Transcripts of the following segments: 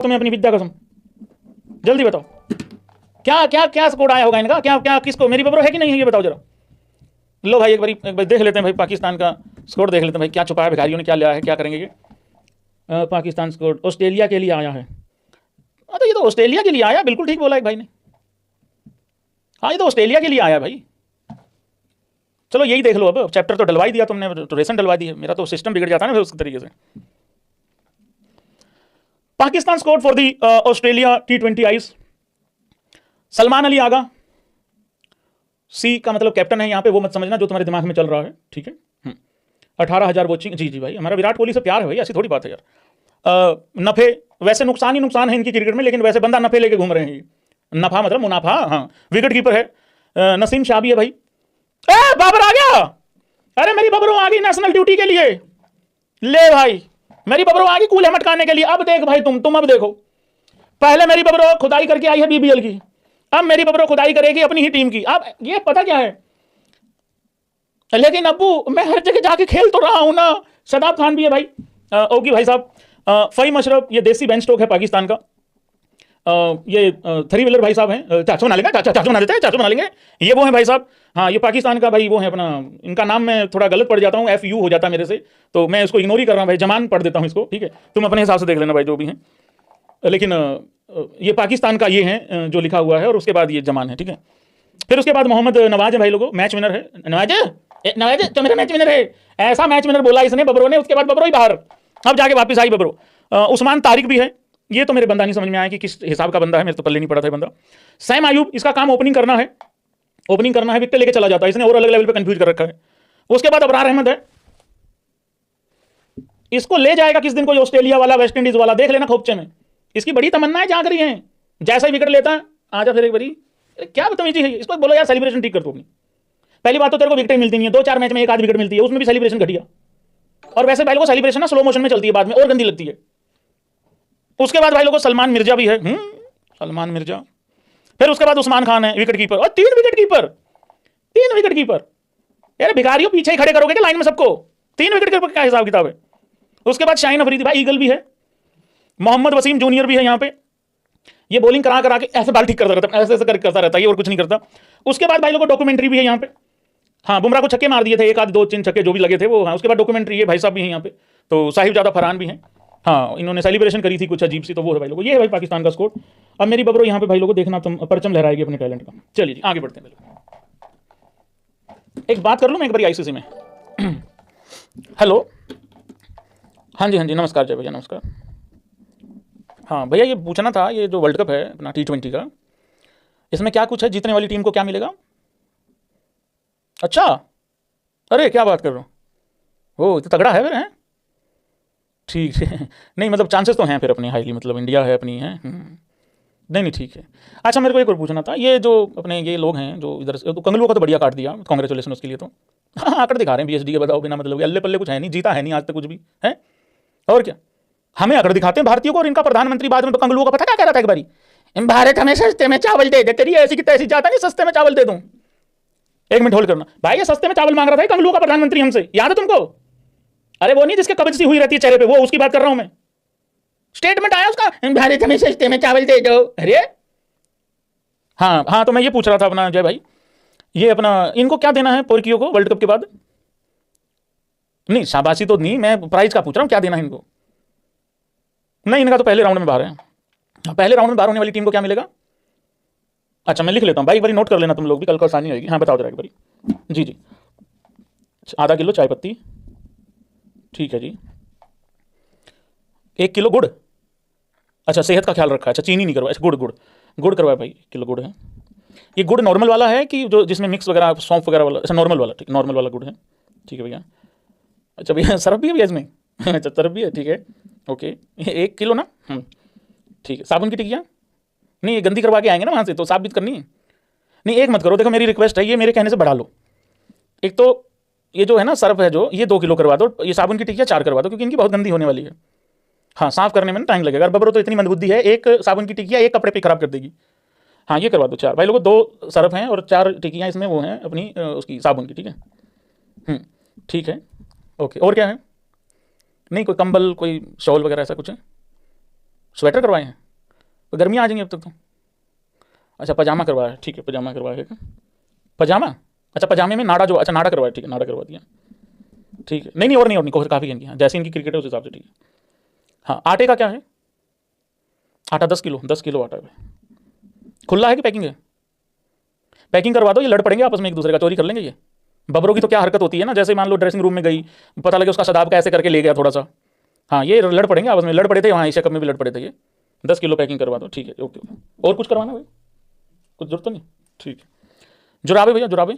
तुम्हें अपनी विद्या कसम, जल्दी बताओ क्या क्या क्या स्कोर आया होगा इनका, क्या क्या किसको, मेरी बबरो है कि नहीं है ये बताओ जरा। लो भाई एक बार देख लेते हैं भाई, पाकिस्तान का स्कोर देख लेते हैं भाई, क्या छुपाया भिखारियों ने, क्या लिया है, क्या करेंगे ये। पाकिस्तान स्कोर ऑस्ट्रेलिया के लिए आया है। तो ये तो ऑस्ट्रेलिया के लिए आया, बिल्कुल ठीक बोला एक भाई ने। हाँ ये तो ऑस्ट्रेलिया के लिए आया भाई। चलो यही देख लो, अब चैप्टर तो डलवाई दिया तुमने, तो रेशन डलवा दी है, मेरा तो सिस्टम बिगड़ जाता है ना उस तरीके से। Pakistan score for the Australia T20 आइस। सलमान अली आगा, सी का मतलब कैप्टन है यहाँ पे, वो मत समझना जो तुम्हारे दिमाग में चल रहा है, ठीक है। 18,000 वॉचिंग, जी जी भाई, हमारा विराट कोहली से प्यार है भाई, ऐसी थोड़ी बात है यार। नफे, वैसे नुकसान ही नुकसान है इनकी क्रिकेट में, लेकिन वैसे बंदा नफे लेके घूम रहे हैं, नफा मतलब मुनाफा। हाँ विकेट कीपर है नसीम शाबी है भाई। ए बाबर आ गया, अरे मेरी बबरू आ गई नेशनल ड्यूटी के लिए, ले भाई मेरी बबरू आ गई कूल मटकाने के लिए। अब देख भाई तुम अब देखो, पहले मेरी बबरू खुदाई करके आई है BBL की, अब मेरी बबरू खुदाई करेगी अपनी ही टीम की। अब ये पता क्या है, लेकिन अब्बू मैं हर जगह जाके खेल तो रहा हूं ना। शदाब खान भी है भाई, ओके भाई साहब, फ़हीम अशरफ, ये देसी बेंच स्टोक है पाकिस्तान का। ये थ्री व्हीलर भाई साहब हैं, चाचू बना लेंगे, चाचू बना देते हैं, चाचू बना लेंगे, ये वो है भाई साहब। हाँ ये पाकिस्तान का भाई वो है अपना, इनका नाम मैं थोड़ा गलत पढ़ जाता हूँ, FU हो जाता है मेरे से, तो मैं इसको इग्नोर ही कर रहा हूँ भाई, जमान पढ़ देता हूँ इसको, ठीक है। तुम अपने हिसाब से देख लेना भाई जो भी है, लेकिन ये पाकिस्तान का ये है जो लिखा हुआ है, और उसके बाद ये जमान है, ठीक है। फिर उसके बाद मोहम्मद नवाज है भाई लोगों, मैच विनर है नवाज, नवाज तो मेरा मैच विनर है, ऐसा मैच विनर बोला इसने बबरो ने, उसके बाद बबरो ही बाहर, अब जाके वापस आई बबरो। उस्मान तारिक भी है, ये तो मेरे बंदा नहीं समझ में आया कि किस हिसाब का बंदा है, मेरे तो पल्ले नहीं पड़ा था बंदा। सैम आयूब, इसका काम ओपनिंग करना है, विकेट लेके चला जाता है इसने, और अलग लेवल पे कंफ्यूज कर रखा है। उसके बाद अबरार अहमद है, इसको ले जाएगा किस दिन कोई ऑस्ट्रेलिया वाला, वेस्ट इंडीज वाला, देख लेना खोपचे में, इसकी बड़ी तमन्नाएं जाग रही हैं। जैसा ही विकेट लेता है आजा फिर एक बारी, क्या बदतमीजी है, इसको बोलो यार सेलिब्रेशन ठीक कर तू अपनी। पहली बात तो तेरे को विकेट मिलती नहीं है, 2-4 मैच में एक आध विकेट मिलती है, उसमें भी सेलिब्रेशन घटिया, और वैसे भाई लोगों को सेलिब्रेशन ना स्लो मोशन में चलती है, बाद में और गंदी लगती है। उसके बाद भाई लोगों को सलमान मिर्जा भी है, सलमान मिर्जा। फिर उसके बाद उस्मान खान है विकेट कीपर, और 3 विकेट कीपर। यार भिखारियों पीछे ही खड़े करोगे क्या लाइन में सबको, 3 विकेट कीपर का हिसाब किताब है। उसके बाद शाहीन अफरीदी भाई ईगल भी है, मोहम्मद वसीम जूनियर भी है यहाँ पे, ये बॉलिंग करा के ऐसे बाल ठीक करता रहता है, ऐसे करता रहता है, ये और कुछ नहीं करता। उसके बाद भाई लोगों को डॉक्यूमेंट्री भी है यहाँ पे, हाँ बुमराह को छक्के मार दिए थे, 1 आध 2-3 छक्के जो भी लगे थे वो, हाँ उसके बाद डॉक्यूमेंट्री है, भाई साहब भी हैं यहाँ पे, तो साहिब ज़्यादा फरहान भी हैं, हाँ इन्होंने सेलिब्रेशन करी थी कुछ अजीब सी, तो वो है भाई लोगों, ये है भाई पाकिस्तान का स्कोर। अब मेरी बबरो यहाँ पे भाई लोगों देखना, तुम परचम लहराएगी अपने टैलेंट का। चलिए जी आगे बढ़ते हैं। एक बात कर लूँ मैं एक बार ICC में। हेलो, हाँ जी नमस्कार जय भैया, नमस्कार। हाँ भैया ये पूछना था, ये जो वर्ल्ड कप है अपना T20 का, इसमें क्या कुछ है, जीतने वाली टीम को क्या मिलेगा? अच्छा, अरे क्या बात कर रहे हो, वो तो तगड़ा है फिर, हैं ठीक है। नहीं मतलब चांसेस तो हैं फिर अपने हाईली, मतलब इंडिया है अपनी है, नहीं ठीक है। अच्छा मेरे को एक और पूछना था, ये जो अपने ये लोग हैं जो इधर से, तो कंगलुआ का तो बढ़िया काट दिया, कांग्रेचुलेसन उसके लिए। तो हाँ आंकड़े दिखा रहे हैं BSD के, बताओ बिना मतलब अल्ले पल्ले कुछ है नहीं, जीता है नहीं आज तक कुछ भी है, और क्या हमें आंकड़े दिखाते हैं भारतीयों को, और इनका प्रधानमंत्री बाद में तो कंगलुआ का पता क्या कह रहा था एक बारी, भारत हमें सस्ते में चावल दे दे, तेरी ऐसी की तैसी जाता नहीं सस्ते में चावल दे दूं। 1 मिनट होल्ड करना भाई, ये सस्ते में चावल मांग रहा था कंगलुआ का प्रधानमंत्री हमसे, याद है तुमको? अरे वो नहीं जिसके कब्ज सी हुई रहती है चेहरे पे, वो उसकी बात कर रहा हूं मैं। स्टेटमेंट आया उसका, भारत हमें सस्ते में चावल दे दो। अरे हाँ तो मैं ये पूछ रहा था अपना जय भाई, ये अपना इनको क्या देना है पोर्कियो को वर्ल्ड कप के बाद? नहीं शाबाशी तो नहीं, मैं प्राइज का पूछ रहा हूँ, क्या देना है इनको? नहीं इनका तो पहले राउंड में बाहर है, पहले राउंड में बाहर होने वाली टीम को क्या मिलेगा? अच्छा मैं लिख लेता हूँ भाई, एक बार नोट कर लेना तुम लोग भी, कल को आसानी होगी। हाँ बताओ जरा एक बारी। जी आधा किलो चाय पत्ती, ठीक है जी। 1 किलो गुड़, अच्छा सेहत का ख्याल रखा है, अच्छा चीनी नहीं करवाया, गुड़ करवाया भाई, 1 किलो गुड़ है। ये गुड़ नॉर्मल वाला है कि जो जिसमें मिक्स वगैरह सौंफ वगैरह वाला? अच्छा नॉर्मल वाला, ठीक नॉर्मल वाला गुड़ है, ठीक है भैया। अच्छा भैया सरफ भी है भैया इसमें? अच्छा सरफ भी है, ठीक है ओके। 1 किलो ना, ठीक है। साबुन की टिकिया? नहीं ये गंदी करवा के आएंगे ना वहाँ से, तो साबित करनी है। नहीं एक मत करो, देखो मेरी रिक्वेस्ट है, ये मेरे कहने से बढ़ा लो। एक तो ये जो है ना सर्फ है जो, ये 2 किलो करवा दो, ये साबुन की टिकिया 4 करवा दो, क्योंकि इनकी बहुत गंदी होने वाली है। हाँ साफ करने में ना टाइम लगेगा, बबरो तो इतनी मंदबुद्धि है, 1 साबुन की टिकिया 1 कपड़े पे खराब कर देगी। हाँ ये करवा दो 4 भाई लोगों, 2 सर्फ हैं और 4 टिकियाँ इसमें वो हैं अपनी उसकी साबुन की, ठीक है ठीक है ओके। और क्या है? नहीं कोई कंबल कोई शॉल वगैरह ऐसा कुछ है? स्वेटर करवाए हैं तो गर्मियाँ आ जाएंगी अब तक तो। अच्छा पजामा करवाया है, ठीक है पजामा करवाया है। पजामा, अच्छा पजामे में नाड़ा जो, अच्छा नाड़ा करवाया, ठीक है नाड़ा करवा दिया, ठीक है। नहीं नहीं और नहीं, और नहीं काफ़ी इनकी, हाँ जैसे इनकी क्रिकेट है उस हिसाब से ठीक है। हाँ आटे का क्या है? आटा 10 किलो, 10 किलो आटा है। खुला है कि पैकिंग है? पैकिंग करवा दो, ये लड़ पड़ेंगे आपस में एक दूसरे का, चोरी कर लेंगे ये। बबरों की तो क्या हरकत होती है ना, जैसे मान लो ड्रेसिंग रूम में गई, पता लगे उसका शदाब का ऐसे करके ले गया थोड़ा सा, हाँ ये लड़ पड़ेंगे आपस में। लड़ पड़े थे वहाँ एशिया कप में भी लड़ पड़े थे ये। 10 किलो पैकिंग करवा दो, ठीक है ओके ओके। और कुछ करवाना भाई? कुछ जरूरत तो नहीं, ठीक है। जुराबे भैया, जुराबे,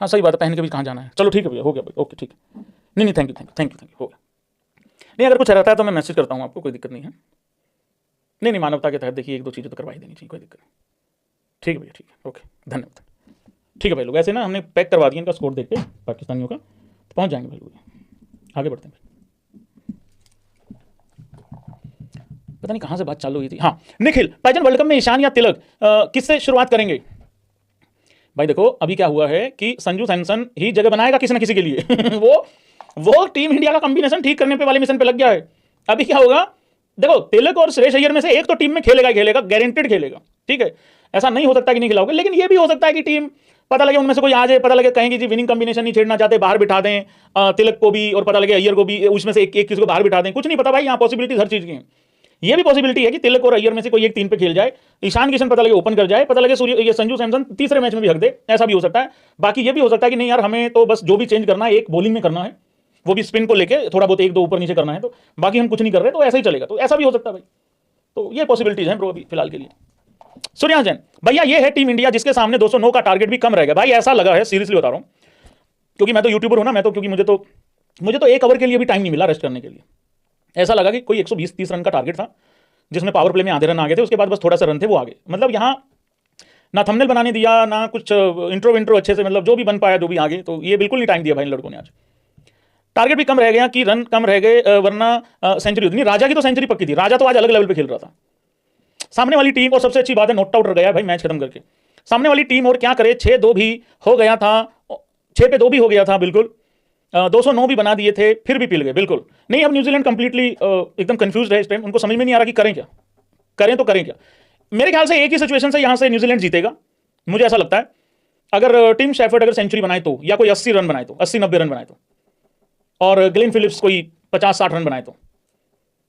हाँ सही बात है, पहन के भी कहाँ जाना है। चलो ठीक है भैया, हो गया भाई, ओके ठीक है। नहीं नहीं thank you thank you thank you thank you, हो गया। नहीं अगर कुछ रहता है तो मैं मैसेज करता हूँ आपको, कोई दिक्कत नहीं है। नहीं नहीं मानवता के तहत देखिए एक दो चीज़ें तो करवाई देनी चाहिए, कोई दिक्कत नहीं। ठीक है भैया, ठीक है ओके, धन्यवाद। ठीक है भाई लोग, ऐसे ना हमने पैक करवा दिया इनका स्कोर देख के पाकिस्तानियों का, तो पहुँच जाएंगे भाई लोग। आगे बढ़ते हैं। पता नहीं कहाँ से बात चालू हुई थी, हाँ निखिल पैजन वर्ल्ड कप में ईशान या तिलक किससे शुरुआत करेंगे? भाई देखो अभी क्या हुआ है कि संजू सैमसन ही जगह बनाएगा किसी ना किसी के लिए वो टीम इंडिया का कॉम्बिनेशन ठीक करने पे वाले मिशन पे लग गया है। अभी क्या होगा देखो, तिलक और श्रेयस अय्यर में से एक तो टीम में खेलेगा ही खेलेगा, गारंटेड खेलेगा, ठीक है। ऐसा नहीं हो सकता कि नहीं खिलाओगे, लेकिन ये भी हो सकता है कि टीम पता लगे उनमें से कोई आ जाए, पता लगे कहेंगे जी विनिंग कॉम्बिनेशन नहीं छेड़ना चाहते, बाहर बिठा दें तिलक को भी, और पता लगे अय्यर को भी, उसमें से एक किसी को बाहर बिठा दें, कुछ नहीं पता भाई, यहाँ पॉसिबिलिटी हर चीज की है। ये भी पॉसिबिलिटी है कि तिलक और अय्यर में से कोई एक 3 पे खेल जाए, ईशान किशन पता लगे ओपन कर जाए, पता लगे सूर्य ये संजू सैमसन तीसरे मैच में भी हक दे, ऐसा भी हो सकता है। बाकी ये भी हो सकता है कि नहीं यार हमें तो बस जो भी चेंज करना है एक बॉलिंग में करना है, वो भी स्पिन को लेके थोड़ा बहुत एक दो ऊपर नीचे करना है, तो बाकी हम कुछ नहीं कर रहे, तो ऐसा ही चलेगा, तो ऐसा भी हो सकता है भाई। तो ये पॉसिबिलिटीज हैं ब्रो अभी फिलहाल के लिए। सूर्या जैन भैया ये है टीम इंडिया जिसके सामने 209 का टारगेट भी कम रहेगा। भाई ऐसा लगा है, सीरियसली बता रहा हूं, क्योंकि मैं तो यूट्यूबर हूं ना, मैं तो क्योंकि मुझे तो एक ओवर के लिए भी टाइम नहीं मिला रेस्ट करने के लिए। ऐसा लगा कि कोई 120-30 रन का टारगेट था, जिसमें पावर प्ले में आधे रन आ गए थे, उसके बाद बस थोड़ा सा रन थे वो आ गए। मतलब यहाँ ना थंबनेल बनाने दिया ना कुछ इंट्रो अच्छे से, मतलब जो भी बन पाया जो भी आ गए, तो ये बिल्कुल नहीं टाइम दिया भाई इन लड़कों ने। आज टारगेट भी कम रह गया कि रन कम रह गए, वरना सेंचुरी होती नहीं। राजा की तो सेंचुरी पक्की थी, राजा तो आज अलग लेवल पे खेल रहा था। सामने वाली टीम, और सबसे अच्छी बात है नॉट आउट रह गया भाई मैच खत्म करके। सामने वाली टीम और क्या करे, 6-2 भी हो गया था, 6-2 भी हो गया था बिल्कुल, 209 भी बना दिए थे, फिर भी पिल गए बिल्कुल। नहीं अब न्यूजीलैंड कंप्लीटली एकदम कंफ्यूज है इस टाइम, उनको समझ में नहीं आ रहा कि करें क्या, करें तो करें क्या। मेरे ख्याल से एक ही सिचुएशन से यहां से न्यूजीलैंड जीतेगा, मुझे ऐसा लगता है। अगर टीम शेफर्ड अगर सेंचुरी बनाए तो, या कोई 80 रन बनाए तो, 80-90 रन बनाए तो, और ग्लेन फिलिप्स कोई 50-60 रन बनाए तो,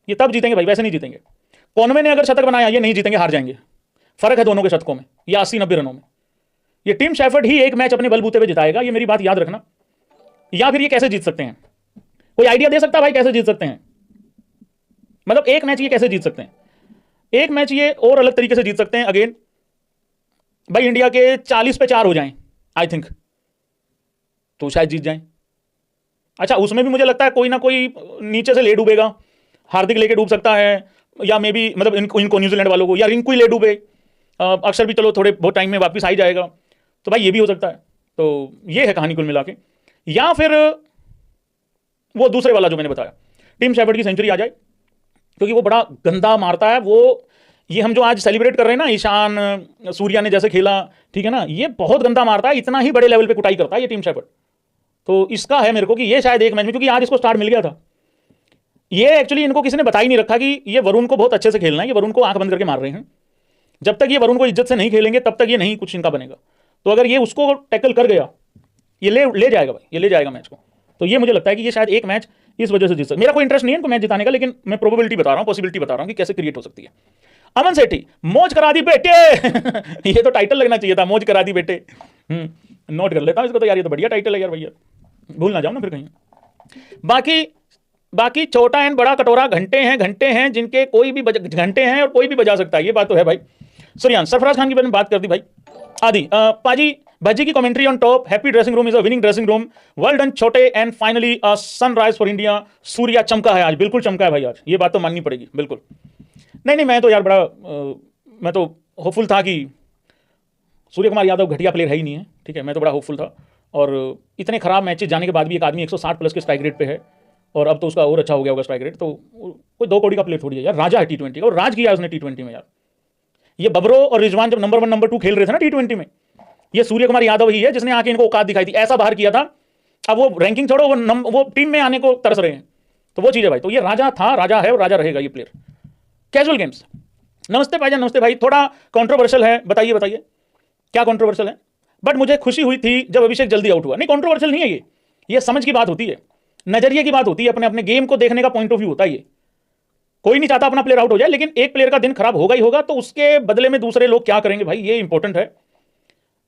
ये तब जीतेंगे भाई, वैसे नहीं जीतेंगे। कॉनवे ने अगर शतक बनाया, ये नहीं जीतेंगे, हार जाएंगे। फर्क है दोनों के शतकों में, या 80-90 रनों में। ये टीम शेफर्ड ही एक मैच अपने बलबूते पे जिताएगा, ये मेरी बात याद रखना। या फिर ये कैसे जीत सकते हैं, कोई आइडिया दे सकता है भाई कैसे जीत सकते हैं? मतलब एक मैच ये कैसे जीत सकते हैं? एक मैच ये और अलग तरीके से जीत सकते हैं। अगेन भाई इंडिया के 40 पे 4 हो जाएं आई थिंक, तो शायद जीत जाएं। अच्छा उसमें भी मुझे लगता है कोई ना कोई नीचे से ले डूबेगा, हार्दिक लेके डूब सकता है, या मे बी मतलब इनको न्यूजीलैंड वालों को, या रिंकू ही ले डूबे। अक्सर भी चलो थोड़े बहुत टाइम में वापस आ ही जाएगा, तो भाई ये भी हो सकता है। तो ये है कहानी कुल मिला के। या फिर वो दूसरे वाला जो मैंने बताया, टीम शेफर्ड की सेंचुरी आ जाए, क्योंकि वो बड़ा गंदा मारता है वो। ये हम जो आज सेलिब्रेट कर रहे हैं ना, ईशान सूर्या ने जैसे खेला, ठीक है ना, ये बहुत गंदा मारता है, इतना ही बड़े लेवल पे कुटाई करता है ये टीम शेफर्ड। तो इसका है मेरे को कि ये शायद एक मैच में, क्योंकि आज इसको स्टार्ट मिल गया था, ये एक्चुअली इनको किसी ने बता ही नहीं रखा कि ये वरुण को बहुत अच्छे से खेलना है, ये वरुण को आंख बंद करके मार रहे हैं। जब तक ये वरुण को इज्जत से नहीं खेलेंगे तब तक ये नहीं कुछ इनका बनेगा। तो अगर ये उसको टैकल कर गया, ये ले जाएगा भाई, ये ले जाएगा मैच को। तो ये मुझे लगता है कि ये शायद एक मैच इस वजह से जीत सकता है। मेरा कोई इंटरेस्ट नहीं है इनको मैच जिताने का, लेकिन मैं प्रोबेबिलिटी बता रहा हूँ, पॉसिबिलिटी बता रहा हूँ कि कैसे क्रिएट हो सकती है। अमन सेठी मौज करा दी बेटे ये तो टाइटल लगना चाहिए था, मौज करा दी बेटे। नोट कर लेता हूँ इसको, तो यार ये तो बढ़िया टाइटल है यार भैया, भूल ना जाओ ना फिर कहीं। बाकी छोटा एंड बड़ा कटोरा घंटे हैं जिनके कोई भी घंटे हैं और कोई भी बजा सकता है, ये बात तो है भाई। सूर्यान सरफराज खान की मैंने बात कर दी भाई। आदि पाजी भज्जी की commentary on top, happy dressing room is a winning dressing room, well done छोटे, and finally sunrise for India. Surya चमका है आज, बिल्कुल चमका है भाई आज, ये बात तो माननी पड़ेगी बिल्कुल। नहीं मैं तो यार बड़ा मैं तो होपफुल था कि सूर्य कुमार यादव घटिया प्लेयर है ही नहीं है, ठीक है। मैं तो बड़ा होपफुल था, और इतने खराब मैचेस जाने के बाद भी एक आदमी 160 प्लस के स्ट्राइक रेट पे है, और अब तो उसका और अच्छा हो गया होगा स्ट्राइक रेट। तो कोई 2 कौड़ी का प्लेयर थोड़ी है यार, राजा है T20 का, और राज किया उसने T20 में यार। ये बबरो और रिजवान जब नंबर 1 नंबर 2 खेल रहे थे ना T20 में, ये सूर्य कुमार यादव ही है जिसने आके इनको औकात दिखाई थी, ऐसा बाहर किया था। अब वो रैंकिंग छोड़ो, वो टीम में आने को तरस रहे हैं, तो वो चीज़ है भाई। तो ये राजा था, राजा है और राजा रहेगा ये प्लेयर। Casual games. नमस्ते भाईजान, नमस्ते भाई। थोड़ा कंट्रोवर्शियल है, बताइए बताइए क्या कंट्रोवर्शियल है। बट मुझे खुशी हुई थी जब अभिषेक जल्दी आउट हुआ। नहीं, कंट्रोवर्शियल नहीं है ये समझ की बात होती है, नजरिए की बात होती है, अपने अपने गेम को देखने का पॉइंट ऑफ व्यू होता है। ये कोई नहीं चाहता अपना प्लेयर आउट हो जाए, लेकिन एक प्लेयर का दिन खराब होगा ही होगा, तो उसके बदले में दूसरे लोग क्या करेंगे भाई, ये इंपॉर्टेंट है।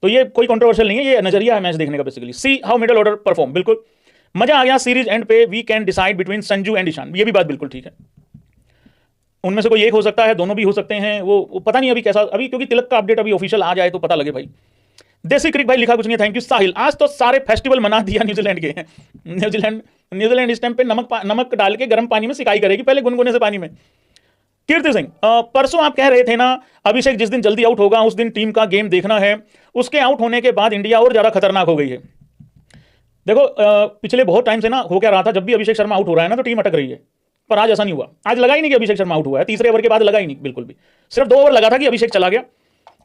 तो ये कोई कंट्रोवर्शियल नहीं है, ये नजरिया है मैच देखने का basically. See how middle order perform, बिल्कुल मजा आ गया। सीरीज एंड पे we can decide between Sanju and Ishan, ये भी बात बिल्कुल ठीक है। उनमें से कोई एक हो सकता है, दोनों भी हो सकते हैं, वो पता नहीं अभी कैसा, अभी क्योंकि तिलक का अपडेट अभी ऑफिशियल आ जाए तो पता लगे भाई। देसी क्रिक भाई लिखा कुछ नहीं, थैंक यू। साहिल, आज तो सारे फेस्टिवल मना दिया न्यूजीलैंड के। न्यूजीलैंड इस टाइम पे नमक डाल के गर्म पानी में सिकाई करेगी, पहले गुनगुने से पानी में। कीर्ति सिंह, परसों आप कह रहे थे ना अभिषेक जिस दिन जल्दी आउट होगा उस दिन टीम का गेम देखना है, उसके आउट होने के बाद इंडिया और ज्यादा खतरनाक हो गई है। देखो पिछले बहुत टाइम से ना हो क्या रहा था, जब भी अभिषेक शर्मा आउट हो रहा है ना तो टीम अटक रही है, पर आज ऐसा नहीं हुआ। आज लगा ही नहीं कि अभिषेक शर्मा आउट हुआ है, तीसरे ओवर के बाद लगा ही नहीं बिल्कुल भी। सिर्फ 2 ओवर लगा था कि अभिषेक चला गया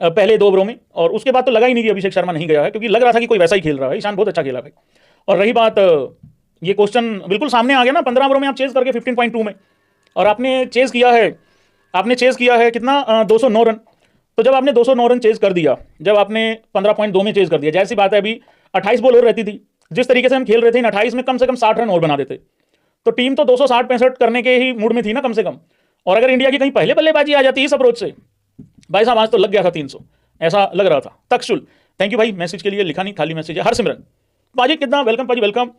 पहले 2 ओवरों में, और उसके बाद तो लगा ही नहीं कि अभिषेक शर्मा नहीं गया है, क्योंकि लग रहा था कि कोई वैसा ही खेल रहा है। ईशान बहुत अच्छा खेला भाई। और रही बात ये क्वेश्चन बिल्कुल सामने आ गया ना, 15 ओवरों में आप चेज करके 15.2 में, और आपने चेज किया है कितना 209 रन। तो जब आपने 209 रन चेज कर दिया, जब आपने 15.2 में चेज कर दिया, जैसी बात है अभी 28 बॉल और रहती थी, जिस तरीके से हम खेल रहे थे इन 28 में कम से कम 60 रन और बना देते, तो टीम तो 260-65 करने के ही मूड में थी ना कम से कम। और अगर इंडिया की कहीं पहले बल्लेबाजी आ जाती इस अप्रोच से, भाई साहब आज तो लग गया था 300, ऐसा लग रहा था। तक्षुल, थैंक यू भाई मैसेज के लिए, लिखा नहीं खाली मैसेज है। हरसिमरन पाजी कितना, वेलकम पाजी वेलकम,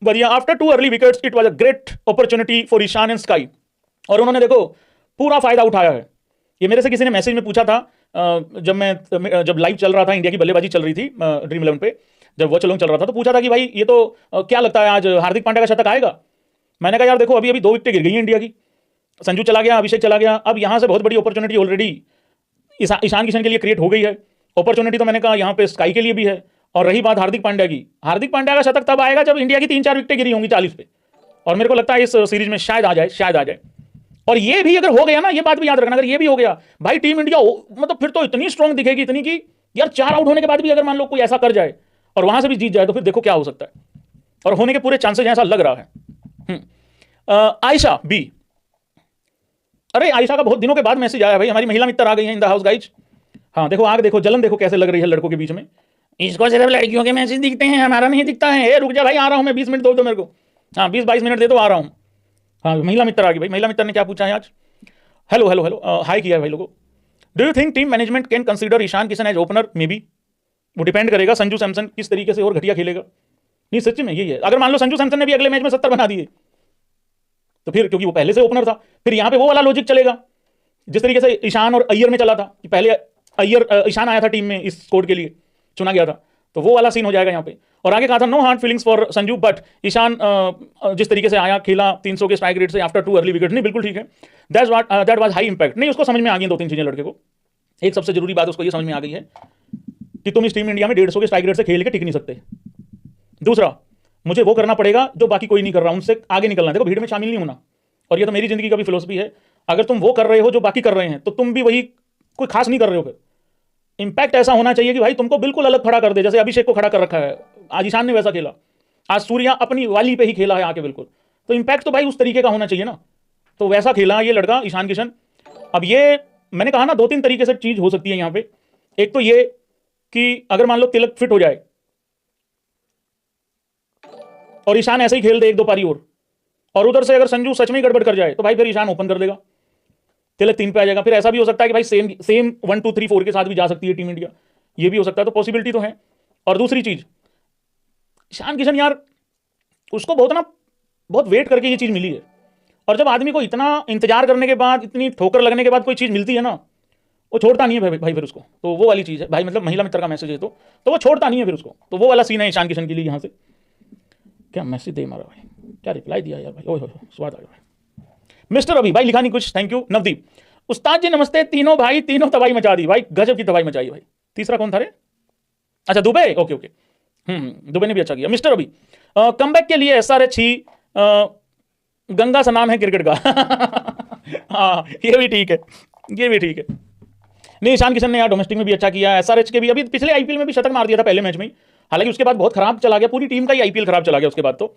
बढ़िया। After 2 early wickets it was a great opportunity for Ishan and SKY, और उन्होंने देखो पूरा फायदा उठाया है। ये मेरे से किसी ने मैसेज में पूछा था जब लाइव चल रहा था, इंडिया की बल्लेबाजी चल रही थी ड्रीम 11 पे, जब वो चल रहा था, तो पूछा था कि भाई ये तो क्या लगता है आज हार्दिक पांड्या का शतक आएगा। मैंने कहा यार देखो अभी 2 विकेटें गिर गई हैं इंडिया की, संजू चला गया, अभिषेक चला गया, अब यहां से बहुत बड़ी अपॉर्चुनिटी ऑलरेडी ईशान किशन के लिए क्रिएट हो गई है। अपॉर्चुनिटी तो मैंने कहा यहाँ पे स्काई के लिए भी है। और रही बात हार्दिक पांड्या की, हार्दिक पांड्या का शतक तब आएगा जब इंडिया की 3-4 विकेटें गिरी होंगी 40 पे, और मेरे को लगता है इस सीरीज में शायद आ जाए। और ये भी अगर हो गया ना, ये बात भी याद रखना, अगर ये भी हो गया भाई टीम इंडिया मतलब फिर तो इतनी स्ट्रांग दिखेगी, इतनी कि यार 4 आउट होने के बाद भी अगर मान लो कोई ऐसा कर जाए और वहां से भी जीत जाए, तो फिर देखो क्या हो सकता है, और होने के पूरे चांसेस ऐसा लग रहा है। आयशा बी, अरे आयशा का बहुत दिनों के बाद मैसेज आया भाई, हमारी महिला मित्र आ गई है इन द हाउस गाइज। हाँ देखो आग देखो, जलन देखो कैसे लग रही है लड़कों के बीच में। इसको सिर्फ लड़कियों के मैसेज दिखते हैं, हमारा नहीं दिखता है। रुक जा भाई, आ रहा हूं मैं, 20 मिनट दो मेरे को। हाँ 20-22 मिनट दे दो, आ रहा हूं। हाँ महिला मित्र आ गई भाई। महिला मित्र ने क्या पूछा है आज, हेलो हाई किया है भाई लोगों। Do you think team management can consider Ishan Kishan as opener? Maybe, वो डिपेंड करेगा संजू सैमसन किस तरीके से और घटिया खेलेगा। नहीं सच्ची में यही है, अगर मान लो संजू सैमसन ने भी अगले मैच में 70 बना दिए, तो फिर क्योंकि वो पहले से ओपनर था, फिर यहां पे वो वाला लॉजिक चलेगा जिस तरीके से ईशान और अय्यर में चला था कि पहले ईशान आया था टीम में, इस स्क्वाड के लिए चुना गया था, तो वो वाला सीन हो जाएगा यहाँ पे। और आगे कहा था no hard feelings for Sanju, but Ishan जिस तरीके से आया खेला 300 के स्ट्राइक रेट से आफ्टर 2 अर्ली विकेट, नहीं बिल्कुल ठीक है, दैट वाज हाई इंपैक्ट। नहीं उसको समझ में आ गई 2-3 चीजें लड़के को। एक सबसे जरूरी बात उसको ये समझ में आ गई है कि तुम इस टीम इंडिया में 150 के स्ट्राइक रेट से खेल के टिक नहीं सकते। दूसरा, मुझे वो करना पड़ेगा जो बाकी कोई नहीं कर रहा, उनसे आगे निकलना है, देखो भीड़ में शामिल नहीं होना। और ये तो मेरी जिंदगी का भी फिलोसफी है, अगर तुम वो कर रहे हो जो बाकी कर रहे हैं तो तुम भी वही कोई खास नहीं कर रहे हो। फिर इंपैक्ट ऐसा होना चाहिए कि भाई तुमको बिल्कुल अलग खड़ा कर दे, जैसे अभिषेक को खड़ा कर रखा है, आज ईशान ने वैसा खेला, आज सूर्या अपनी वाली पे ही खेला है आके बिल्कुल, तो इंपैक्ट तो भाई उस तरीके का होना चाहिए ना। तो वैसा खेला ये लड़का ईशान किशन। अब ये मैंने कहा ना 2-3 तरीके से चीज हो सकती है यहाँ पे। एक तो ये कि अगर मान लो तिलक फिट हो जाए और ईशान ऐसे ही खेल दे 1-2 पारी और उधर से अगर संजू सच में ही गड़बड़ कर जाए तो भाई फिर ईशान ओपन कर देगा, तिलक 3 पे आ जाएगा। फिर ऐसा भी हो सकता है कि भाई सेम 1 2 3 4 के साथ भी जा सकती है टीम इंडिया, ये भी हो सकता है, तो पॉसिबिलिटी तो है। और दूसरी चीज, ईशान किशन यार उसको बहुत वेट करके ये चीज मिली है, और जब आदमी को इतना इंतजार करने के बाद, इतनी ठोकर लगने के बाद कोई चीज मिलती है ना, वो छोड़ता नहीं है भाई फिर उसको। तो वो वाली चीज है भाई, मतलब महिला मित्र का मैसेज है तो वो छोड़ता नहीं है फिर उसको। तो वो वाला सीन है ईशान किशन के लिए। यहाँ से क्या मैसेज दे मारा भाई, क्या रिप्लाई दिया यार भाई, ओह स्वाद आ गया भाई। मिस्टर अभी भाई लिखा नहीं कुछ, थैंक यू। नवदीप, उस्ताद जी नमस्ते, तीनों भाई तीनों तबाही मचा दी भाई, गजब की तबाही मचाई भाई। तीसरा कौन था रे, अच्छा दुबे, ओके दुबे ने भी अच्छा किया। मिस्टर अभी, कमबैक के लिए SRH ही गंगा सा नाम है क्रिकेट का। हाँ ये भी ठीक है, ये भी ठीक है। नहीं ईशान किशन ने यार डोमेस्टिक में भी अच्छा किया, SRH के भी अभी पिछले IPL में भी शतक मार दिया था पहले मैच में ही, हालांकि उसके बाद बहुत खराब चला गया, पूरी टीम का ही IPL खराब चला गया उसके बाद तो।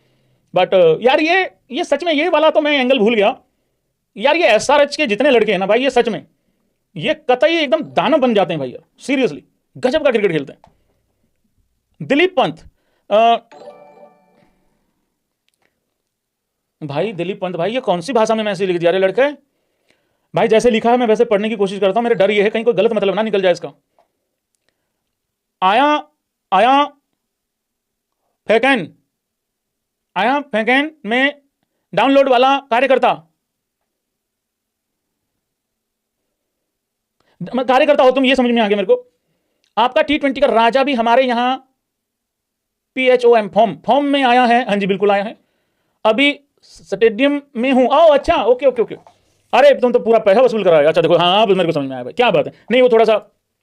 बट यार ये सच में ये वाला तो मैं एंगल भूल गया यार ये एसआरएच के जितने लड़के हैं ना भाई, ये सच में ये कतई एकदम दानव बन जाते हैं भाई यार, सीरियसली गजब का क्रिकेट खेलते हैं। दिलीप पंत, भाई दिलीप पंत भाई, ये कौन सी भाषा में मैसेज लिख दिया रे लड़के? भाई जैसे लिखा है मैं वैसे पढ़ने की कोशिश करता हूं, मेरा डर ये है कहीं कोई गलत मतलब ना निकल जाए इसका। आया फैकन में डाउनलोड वाला कार्यकर्ता हो तुम, ये समझ में आ गया मेरे को। आपका T20 का राजा भी हमारे यहां PHOM फॉर्म में आया है। हाँ जी बिल्कुल आया है, अभी स्टेडियम में हूं। ओ अच्छा, ओके ओके ओके, अरे तुम तो पूरा पैसा वसूल कराया। अच्छा देखो, हाँ अब मेरे को समझ में आया भाई, क्या बात है। नहीं वो थोड़ा सा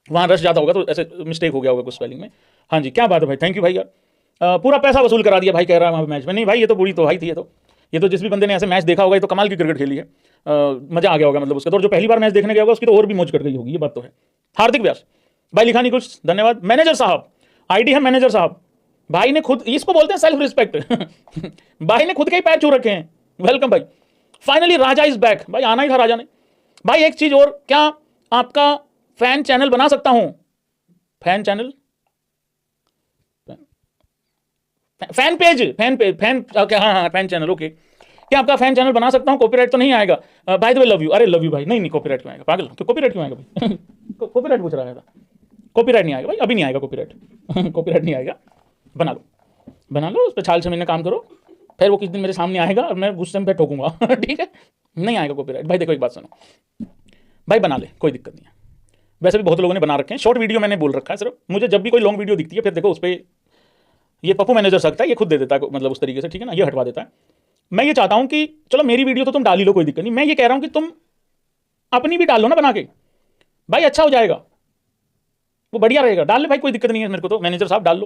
वहां रश ज्यादा होगा तो ऐसे मिस्टेक हो गया होगा कुछ स्पेलिंग में। हाँ जी क्या बात है भाई, थैंक यू भाई यार, पूरा पैसा वसूल करा दिया भाई, कह रहा है वहां मैच में। नहीं भाई ये तो बुरी तो भाई थी, ये तो जिस भी बंदे ने ऐसे मैच देखा होगा ये तो कमाल की क्रिकेट खेली है, मजा आ गया होगा मतलब उसका। तो जो पहली बार मैच देखने गया होगा उसकी तो और भी मौज कर गई होगी, ये बात तो है। हार्दिक व्यास भाई लिखा नहीं कुछ, धन्यवाद। मैनेजर साहब, आईडी है मैनेजर साहब, भाई ने खुद, इसको बोलते हैं सेल्फ रिस्पेक्ट भाई ने खुद के ही पैर छू रखे हैं। वेलकम भाई, फाइनली राजा इज बैक। भाई आना ही था राजा ने। भाई एक चीज और, क्या आपका फैन चैनल बना सकता हूं? फैन चैनल, फैन पेज, हाँ फैन चैनल, ओके। क्या आपका फैन चैनल बना सकता हूं? कॉपीराइट तो नहीं आएगा? By the way love you. अरे लव यू भाई, नहीं कॉपीराइट क्यों आएगा पागल, कॉपीराइट क्यों आएगा भाई कॉपीराइट पूछ रहा है, कॉपीराइट नहीं आएगा भाई, अभी नहीं आएगा कॉपीराइट कॉपीराइट नहीं आएगा, बना लो उस पर छाल छमीने काम करो, फिर वो किस दिन मेरे सामने आएगा और मैं गुस्से में ठोकूंगा ठीक है, नहीं आएगा कॉपीराइट भाई। देखो एक बात सुनो भाई, बना ले कोई दिक्कत नहीं है। वैसे भी बहुत लोगों ने बना रखे हैं, शॉर्ट वीडियो मैंने बोल रखा है सिर्फ। मुझे जब भी कोई लॉन्ग वीडियो दिखती है फिर देखो उस पर ये पप्पू मैनेजर सकता है, ये खुद दे देता है मतलब उस तरीके से, ठीक है ना, ये हटवा देता है। मैं ये चाहता हूं कि चलो मेरी वीडियो तो तुम डाल ही लो, कोई दिक्कत नहीं। मैं ये कह रहा हूं कि तुम अपनी भी डाल लो ना बना के भाई, अच्छा हो जाएगा, वो बढ़िया रहेगा। डाल ले भाई, कोई दिक्कत नहीं है मेरे को तो, मैनेजर साहब डाल लो,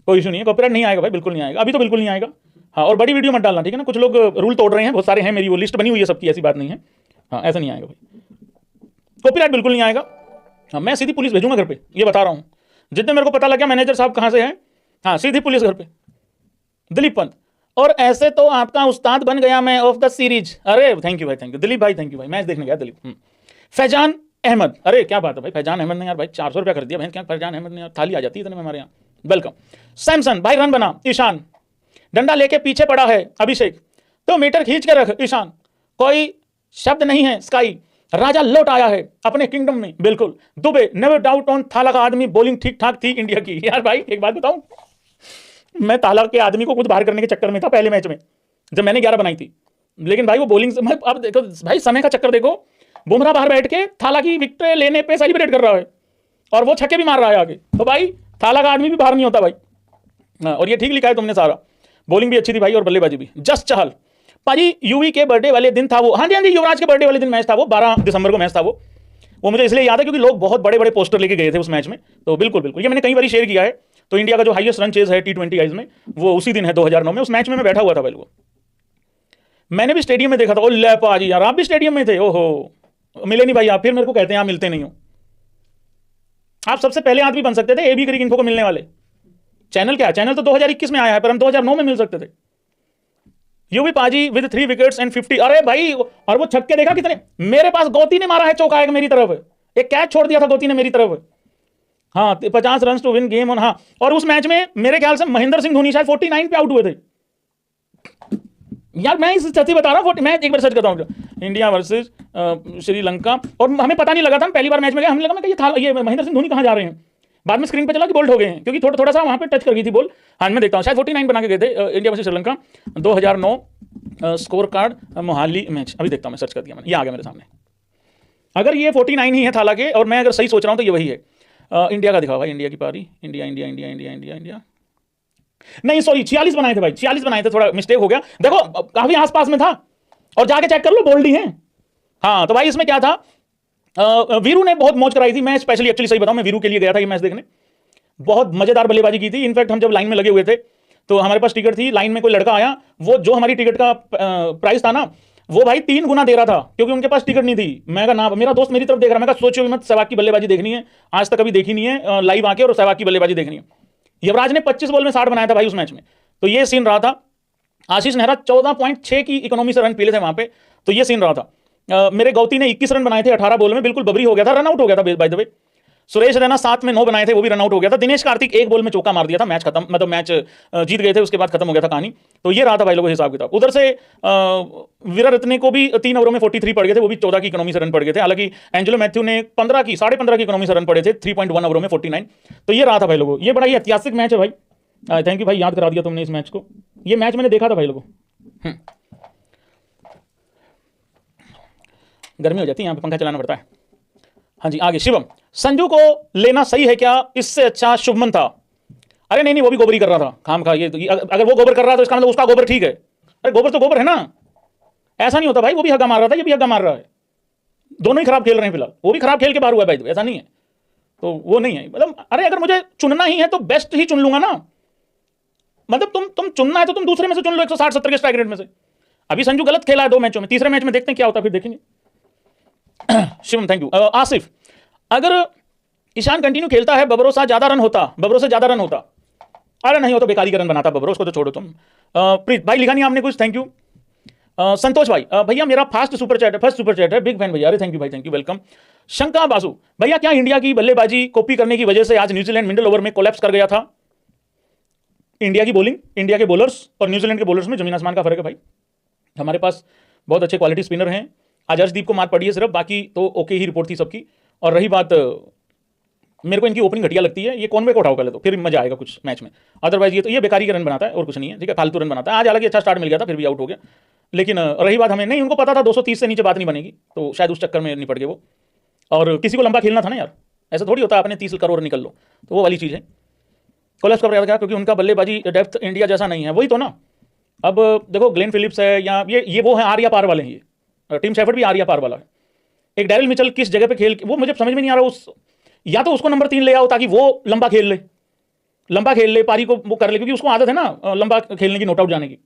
कोई इशू नहीं है। कॉपीराइट नहीं आएगा भाई, बिल्कुल नहीं आएगा, अभी तो बिल्कुल नहीं आएगा। हाँ और बड़ी वीडियो मत डालना, ठीक है ना, कुछ लोग रूल तोड़ रहे हैं, बहुत सारे हैं, मेरी वो लिस्ट बनी हुई है सबकी, ऐसी बात नहीं है। हाँ ऐसा नहीं आएगा भाई, कॉपीराइट बिल्कुल नहीं आएगा। हाँ मैं सीधी पुलिस भेजूंगा घर पे, ये बता रहा हूँ। जितने मेरे को पता लग गया मैनेजर साहब कहाँ से हैं, हाँ सीधी पुलिस घर पे। दिलीप पंत, और ऐसे तो आपका उस्ताद बन गया मैं ऑफ द सीरीज। अरे थैंक यू भाई, थैंक यू दिलीप भाई, थैंक यू भाई, मैच देखने गया दिलीप। फैजान अहमद, अरे क्या बात है भाई, फैजान अहमद ने यार भाई 400 रुपया कर दिया भाई, क्या फैजान अहमद ने यार, थाली आ जाती है इतने में हमारे यहाँ। वेलकम। सैमसन भाई रन बना। ईशान, डंडा लेके पीछे पड़ा है अभिषेक, तो मीटर खींच के रख ईशान, कोई शब्द नहीं है। स्काई, राजा लौट आया है अपने किंगडम में। बिल्कुल। दुबे, नेवर डाउट ऑन थाला का आदमी, बॉलिंग ठीक ठाक थी इंडिया की। यार भाई एक बात बताऊं, मैं ताला के आदमी को खुद बाहर करने के चक्कर में था पहले मैच में जब मैंने 11 बनाई थी, लेकिन भाई वो बॉलिंग से, अब देखो भाई समय का चक्कर देखो, बुमराह बाहर बैठ के थाला की विकेट लेने पे सेलिब्रेट कर रहा है और वो छक्के भी मार रहा है आगे, तो भाई थाला का आदमी भी बाहर नहीं होता भाई। और ये ठीक लिखा है तुमने सारा, बॉलिंग भी अच्छी थी भाई और बल्लेबाजी भी। जस्ट चहल पाजी, यूवी के बर्थडे वाले दिन था वो। हाँ जी युवराज के बर्थडे वाले दिन मैच था वो, 12 दिसंबर को मैच था वो मुझे इसलिए याद है क्योंकि लोग बहुत बड़े बड़े पोस्टर लेके गए थे उस मैच में। तो बिल्कुल बिल्कुल, ये मैंने कई बार शेयर किया है। तो इंडिया का जो हाईएस्ट रन चेज है T20 आइज में, वो उसी दिन है 2009 में, उस मैच में मैं बैठा हुआ था भाई। वो मैंने भी स्टेडियम में देखा था। ओ ले पाजी यार, आप भी स्टेडियम में थे? ओहो, मिले नहीं भाई आप, फिर मेरे को कहते हैं आप मिलते नहीं हो। आप सबसे पहले आदमी बन सकते थे एबी क्रिक इन्फो को मिलने वाले। चैनल क्या, चैनल तो 2021 में आया है, पर हम 2009 में मिल सकते थे। यूवी पाजी विद 3 विकेट्स एंड 50। अरे भाई, और वो छक्के देखा कितने, मेरे पास गोती ने मारा है चौका एक मेरी तरफ, एक कैच छोड़ दिया था गोती ने मेरी तरफ। हाँ 50 run to win game on. हाँ और उस मैच में मेरे ख्याल से महेंद्र सिंह धोनी शायद 49 पे आउट हुए थे यार। मैं इस सच्ची बता रहा हूँ, मैं एक बार सर्च करता हूँ, इंडिया वर्सेस श्रीलंका, और हमें पता नहीं लगा था, पहली बार मैच में गए, हमें लगा मैं ये महेंद्र सिंह धोनी कहाँ जा रहे हैं। बाद में स्क्रीन पे चला कि बोल्ड हो गए हैं, क्योंकि थोड़ा सा वहां पे टच कर गई थी बॉल। हाँ मैं देखता हूँ, शायद 49 बना के गए थे India versus Sri Lanka 2009 score card Mohali match. अभी देखता हूँ, मैं सर्च कर दिया मैंने, ये आ गया मेरे सामने। अगर ये 49 ही है थाला के, और मैं अगर सही सोच रहा हूँ तो ये वही है। इंडिया का दिखाओ भाई, इंडिया की पारी, India India India India India India, नहीं सॉरी 46 बनाए थे भाई, 46 बनाए थे, थोड़ा मिस्टेक हो गया। देखो काफी आसपास में था, और जाके चेक कर लो बोल्ड ही है। हाँ तो भाई इसमें क्या था, वीरू ने बहुत मौज कराई थी। मैं स्पेशली एक्चुअली सही बताऊं, मैं वीरू के लिए गया था ये मैच देखने, बहुत मजेदार बल्लेबाजी की थी। इनफैक्ट हम जब लाइन में लगे हुए थे तो हमारे पास टिकट थी, लाइन में कोई लड़का आया, वो जो हमारी टिकट का प्राइस था ना, वो भाई 3 गुना दे रहा था, क्योंकि उनके पास टिकट नहीं थी। मैं कहा ना, मेरा दोस्त मेरी तरफ देख रहा, मैं कहा सोचो मत, सहवाग की बल्लेबाजी देखनी है, आज तक कभी देखी नहीं है लाइव आके, और सहवाग की बल्लेबाजी देखनी है। युवराज ने 25 बॉल में 60 बनाया था भाई उस मैच में, तो ये सीन रहा था। आशीष नेहरा 14.6 की इकोनॉमी से रन पीले थे वहां पे, तो ये सीन रहा था। मेरे गौती ने 21 रन बनाए थे 18 बॉल में, बिल्कुल बबरी हो गया था, रन आउट हो गया था by the way. Suresh Raina 7 में 9 बनाए थे, वो भी रन आउट हो गया था। दिनेश कार्तिक 1 बॉल में चौका मार दिया था, मैच खत्म, मतलब मैच जीत गए थे, उसके बाद खत्म हो गया था कहानी। तो ये रहा था भाई लोगों हिसाब किताब। उधर से विराट रत्ने को भी 3 ओवरों में 43 पड़ गए थे, वो भी 14 की इकोनॉमी से रन पड़ गए थे। हालांकि एंजेलो मैथ्यू ने 15 की 15.5 की इकोनॉमी से रन पड़े थे, 3.1 ओवरों में 49। तो ये रहा था भाई लोगों, ये बड़ा ही ऐतिहासिक मैच है भाई। थैंक यू भाई, याद करा दिया तुमने इस मैच को। ये मैच मैंने देखा था भाई लोगों। गर्मी हो जाती है यहाँ पे, पंखा चलाना पड़ता है। हाँ जी, आगे शिवम, संजू को लेना सही है क्या? इससे अच्छा शुभमन था। अरे नहीं, वो भी गोबरी कर रहा था खाम खा। ये अगर वो गोबर कर रहा है तो इसका मतलब उसका गोबर ठीक है। अरे गोबर तो गोबर है ना, ऐसा नहीं होता भाई। वो भी हग्गा मार रहा था, ये भी हग्गा मार रहा है, दोनों ही खराब खेल रहे हैं फिलहाल। वो भी खराब खेल के बाहर हुआ है भाई, ऐसा नहीं है। तो वो नहीं है, मतलब अरे अगर मुझे चुनना ही है तो बेस्ट ही चुन लूंगा ना। मतलब तुम चुनना है तो तुम दूसरे में से चुन लो, 160-70 के स्ट्राइक रेट में से। अभी संजू गलत खेला है 2 मैचों में, तीसरे मैच में देखते हैं क्या होता है, फिर देखेंगे। Shivam thank you. आसिफ, अगर ईशान कंटिन्यू खेलता है बबरों से ज्यादा रन होता। अरे नहीं, हो तो बेकारी का रन बनाता बबरों, उसको तो छोड़ो तुम। प्रीत भाई लिखा नहीं आपने कुछ, थैंक यू। संतोष भाई, भैया मेरा फर्स्ट सुपर चैट है, बिग फैन भैया। अरे थैंक यू भाई, थैंक यू, वेलकम। शंका बासु, भैया क्या इंडिया की बल्लेबाजी कॉपी करने की वजह से आज न्यूजीलैंड मिडिल ओवर में कोलैप्स कर गया था? इंडिया की बॉलिंग, इंडिया के बॉलर्स और न्यूजीलैंड के बॉलर्स में जमीन आसमान का फर्क है भाई। हमारे पास बहुत अच्छे क्वालिटी स्पिनर हैं। आज अर्शदीप को मार पड़ी है सिर्फ, बाकी तो ओके ही रिपोर्ट थी सबकी। और रही बात, मेरे को इनकी ओपनिंग घटिया लगती है। ये कॉनवे को उठाओ पहले, तो फिर मजा आएगा कुछ मैच में। अदरवाइज ये बेकारी के रन बनाता है और कुछ नहीं है, ठीक है, फालतू रन बनाता है। आज हालांकि अच्छा स्टार्ट मिल गया था, फिर भी आउट हो गया। लेकिन रही बात, हमें नहीं, उनको पता था 230 से नीचे बात नहीं बनेगी, तो शायद उस चक्कर में निपट गए वो। और किसी को लंबा खेलना था ना यार, ऐसा थोड़ी होता है आपने 30 करोड़ निकल लो, तो वो वाली चीज़ है। कोलैप्स कब गया? क्योंकि उनका बल्लेबाजी डेप्थ इंडिया जैसा नहीं है, वही तो ना। अब देखो, ग्लेन फिलिप्स है या ये वो है आर या पार वाले हैं, ये टीम शेफर्ड भी आर या पार वाला है। एक डैरिल मिचेल किस जगह पे खेल, वो मुझे समझ में नहीं आ रहा। या तो उसको नंबर 3 ले आओ ताकि वो लंबा खेल ले, पारी को वो कर ले, क्योंकि उसको आदत है ना लंबा खेलने की, नॉट आउट जाने की।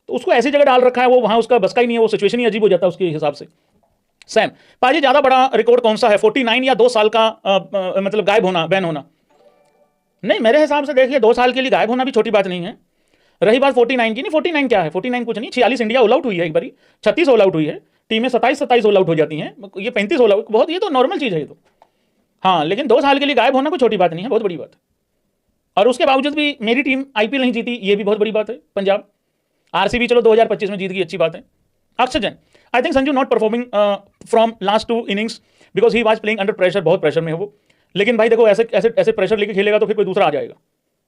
तो उसको ऐसी जगह डाल रखा है, वो वहां उसका बस का ही नहीं है, वो सिचुएशन ही अजीब हो जाता है उसके हिसाब से। सैम, पाजी ज्यादा बड़ा रिकॉर्ड कौन सा है, 49 या 2 साल का मतलब गायब होना, बैन होना? नहीं, मेरे हिसाब से देखिए 2 साल के लिए गायब होना भी छोटी बात नहीं है। रही बात 49 की, नहीं 49 क्या है, 49 कुछ नहीं। 46 इंडिया ऑल आउट हुई है एक बारी, 36 ऑल आउट हुई है, टीमें 27 ऑल आउट हो जाती हैं, ये 35 ऑल आउट, बहुत, ये तो नॉर्मल चीज़ है ये तो। हाँ, लेकिन 2 साल के लिए गायब होना कोई छोटी बात नहीं है, बहुत बड़ी बात है। और उसके बावजूद भी मेरी टीम IPL नहीं जीती, ये भी बहुत बड़ी बात है। पंजाब, RCB चलो 2025 में जीत गई, अच्छी बात है। Akshay Jain, I think Sanju not performing from last 2 innings because he was playing under pressure, बहुत प्रेशर में है वो। लेकिन भाई देखो, ऐसे प्रेशर लेके खेलेगा तो फिर कोई दूसरा आ जाएगा।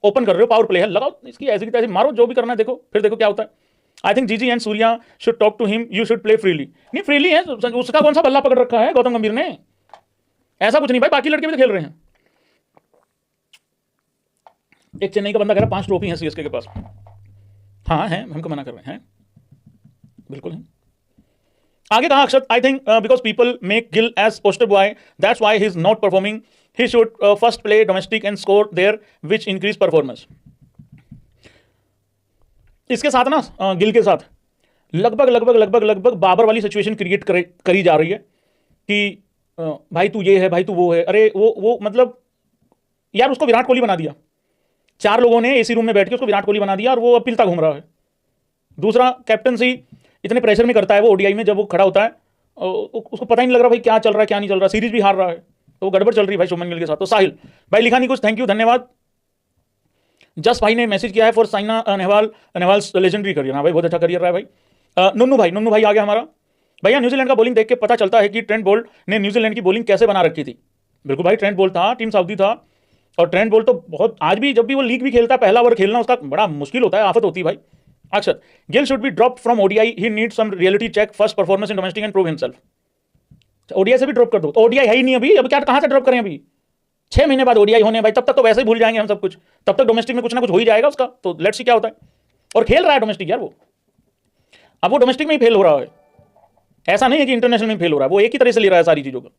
ओपन कर रहे हो, पावर प्ले है, लगाओ इसकी ऐसी की तैसी, मारो जो भी करना है, देखो फिर देखो क्या होता है। I think GG and Surya should talk to him, you should play freely. नहीं, फ्रीली है, उसका कौन सा बल्ला पकड़ रखा है गौतम गंभीर ने? ऐसा कुछ नहीं भाई, बाकी लड़के भी तो खेल रहे हैं। एक चेन्नई का बंदा कह रहा 5 ट्रॉफी है CSK के पास। हाँ है, हमको मना कर रहे हैं, बिल्कुल है। आगे कहा Akshat, I think because people make Gill as poster boy, that's why he is not performing, he should first play domestic and score there which increase performance. इसके साथ ना गिल के साथ लगभग बाबर वाली सिचुएशन क्रिएट करी जा रही है कि भाई तू ये है, भाई तू वो है। अरे वो मतलब यार, उसको विराट कोहली बना दिया, 4 लोगों ने AC रूम में बैठ के उसको विराट कोहली बना दिया, और वो अब पिलता घूम रहा है। दूसरा, कैप्टनसी इतने प्रेशर में करता है वो ODI में, जब वो खड़ा होता है उसको पता ही नहीं लग रहा भाई क्या चल रहा है क्या नहीं चल रहा, सीरीज भी हार रहा है, तो गड़बड़ चल रही है भाई शुभमन गिल के साथ। तो साहिल भाई लिखा नहीं कुछ, थैंक यू, धन्यवाद। जस भाई ने मैसेज किया है for Saina Nehwal legendary career. हाँ भाई, बहुत अच्छा करियर रहा है भाई। नुन्नू भाई आ गया हमारा। भैया न्यूजीलैंड का बॉलिंग देख के पता चलता है कि ट्रेंट बोल्ट ने न्यूजीलैंड की बॉलिंग कैसे बना रखी थी। बिल्कुल भाई, ट्रेंट बोल्ट था, टीम साउदी था, और ट्रेंट बोल्ट तो बहुत, आज भी जब भी वो लीग भी खेलता है, पहला ओवर खेलना उसका बड़ा मुश्किल होता है, आफत होती है भाई। Akshat, Gill should be drop from ODI, he need some reality check, first performance in domestic and prove himself. ODI से भी ड्रॉप कर दो, ODI है ही नहीं अभी, अब क्या कहां से ड्रॉप करें अभी? 6 महीने बाद ODI होने भाई, तब तक तो वैसे ही भूल जाएंगे हम सब कुछ, तब तक डोमेस्टिक में कुछ ना कुछ हो ही जाएगा उसका। तो लेट्स सी क्या होता है। और खेल रहा है डोमेस्टिक यार वो, अब वो डोमेस्टिक में ही फेल हो रहा है, ऐसा नहीं है कि इंटरनेशनल में फेल हो रहा है, वो एक ही तरह से ले रहा है सारी चीजों को।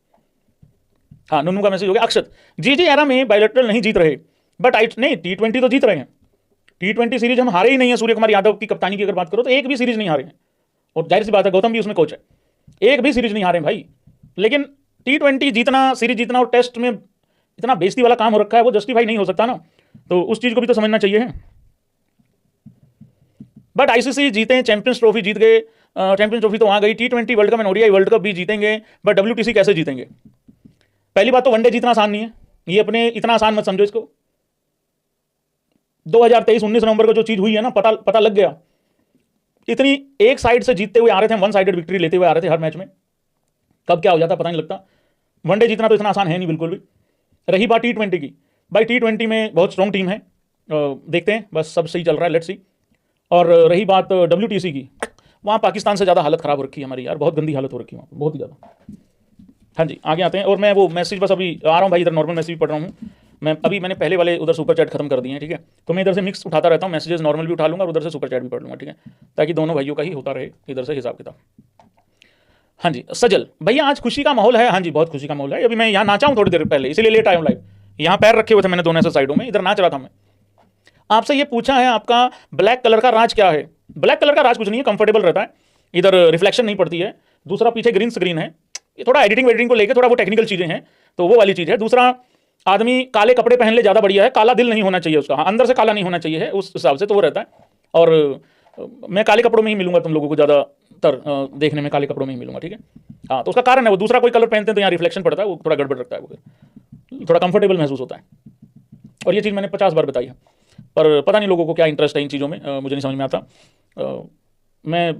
हाँ, नुन्नू का मैसेज हो गया। अक्षत, जी एरा में बायलैटरल नहीं जीत रहे, बट नहीं T20 तो जीत रहे हैं। T20 सीरीज हम हारे ही नहीं है, सूर्य कुमार यादव की कप्तानी की अगर बात करो तो एक भी सीरीज नहीं हारे हैं, और जाहिर सी बात है गौतम भी उसमें कोच है, एक भी सीरीज नहीं हारे भाई। लेकिन T20 जीतना, सीरीज जीतना और टेस्ट में इतना बेइज्जती वाला काम हो रखा है, वो जस्टिफाई नहीं हो सकता ना, तो उस चीज को भी तो समझना चाहिए। बट ICC जीते, चैंपियंस ट्रॉफी जीत गए, चैंपियंस ट्रॉफी तो वहां गई, T20 world cup and ODI world cup भी जीतेंगे, बट WTC कैसे जीतेंगे? पहली बात तो वनडे जीतना आसान नहीं है, ये अपने इतना आसान मत समझो इसको। 2023 19 नवंबर को जो चीज हुई है ना, पता लग गया। इतनी एक साइड से जीतते हुए आ रहे थे, वन साइडेड विक्ट्री लेते हुए आ रहे थे हर मैच में, कब क्या हो जाता पता नहीं लगता। वनडे जीतना तो इतना आसान है नहीं बिल्कुल भी। रही बात T20 की, भाई T20 में बहुत स्ट्रॉन्ग टीम है, देखते हैं, बस सब सही चल रहा है, लेट्स सी। और रही बात WTC की, वहाँ पाकिस्तान से ज़्यादा हालत ख़राब हो रखी है हमारी यार, बहुत गंदी हालत हो रखी है वहाँ, बहुत ही ज़्यादा। हाँ जी, आगे आते हैं। और मैं वो मैसेज बस अभी आ रहा हूँ भाई, इधर नॉर्मल मैसेज भी पढ़ रहा हूँ मैं। मैंने पहले वाले उधर सुपर चैट खत्म कर दिए हैं, ठीक है, तो मैं इधर से मिक्स उठाता रहता हूँ, मैसेजेस नॉर्मल भी उठा लूँगा और उधर से सुपर चैट भी पढ़ लूँगा, ठीक है, ताकि दोनों भाइयों का ही होता रहे इधर से हिसाब किताब। हाँ जी, सजल भैया आज खुशी का माहौल है? हाँ जी, बहुत खुशी का माहौल है। अभी मैं यहाँ नाचा हूँ थोड़ी देर पहले, इसीलिए लेट आया हूँ लाइव। यहाँ पैर रखे हुए थे मैंने दोनों से साइडों में, इधर नाच रहा था मैं। आपसे ये पूछा है आपका ब्लैक कलर का राज क्या है? ब्लैक कलर का राज कुछ नहीं है, कंफर्टेबल रहता है, इधर रिफ्लेक्शन नहीं पड़ती है। दूसरा पीछे ग्रीन स्क्रीन है, ये थोड़ा एडिटिंग वेडिटिंग को लेकर थोड़ा वो टेक्निकल चीजें हैं, तो वो वाली चीज है। दूसरा आदमी काले कपड़े पहन ले ज्यादा बढ़िया है, काला दिल नहीं होना चाहिए उसका, हाँ, अंदर से काला नहीं होना चाहिए है, उस हिसाब से तो वो रहता है। और मैं काले कपड़ों में ही मिलूंगा तुम लोगों को, ज्यादातर देखने में काले कपड़ों में ही मिलूंगा, ठीक है। हाँ, तो उसका कारण है वो, दूसरा कोई कलर पहनते हैं तो यहाँ रिफ्लेक्शन पड़ता है, वो थोड़ा गड़बड़ रखता है, वो थोड़ा कंफर्टेबल महसूस होता है। और ये चीज़ मैंने 50 बार बताई है, पर पता नहीं लोगों को क्या इंटरेस्ट है इन चीज़ों में, मुझे नहीं समझ में आता। मैं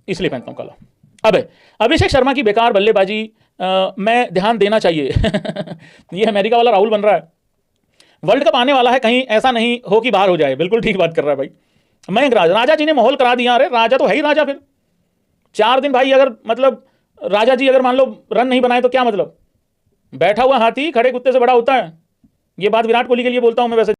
इसलिए पहनता हूँ काला। अब अभिषेक शर्मा की बेकार बल्लेबाजी मैं ध्यान देना चाहिए ये अमेरिका वाला राहुल बन रहा है। वर्ल्ड कप आने वाला है, कहीं ऐसा नहीं हो कि बाहर हो जाए। बिल्कुल ठीक बात कर रहा है भाई मयंक राजा जी ने माहौल करा दिया। अरे राजा तो है ही राजा, फिर 4 दिन भाई, अगर मतलब राजा जी अगर मान लो रन नहीं बनाए तो क्या मतलब? बैठा हुआ हाथी खड़े कुत्ते से बड़ा होता है। ये बात विराट कोहली के लिए बोलता हूं मैं वैसे।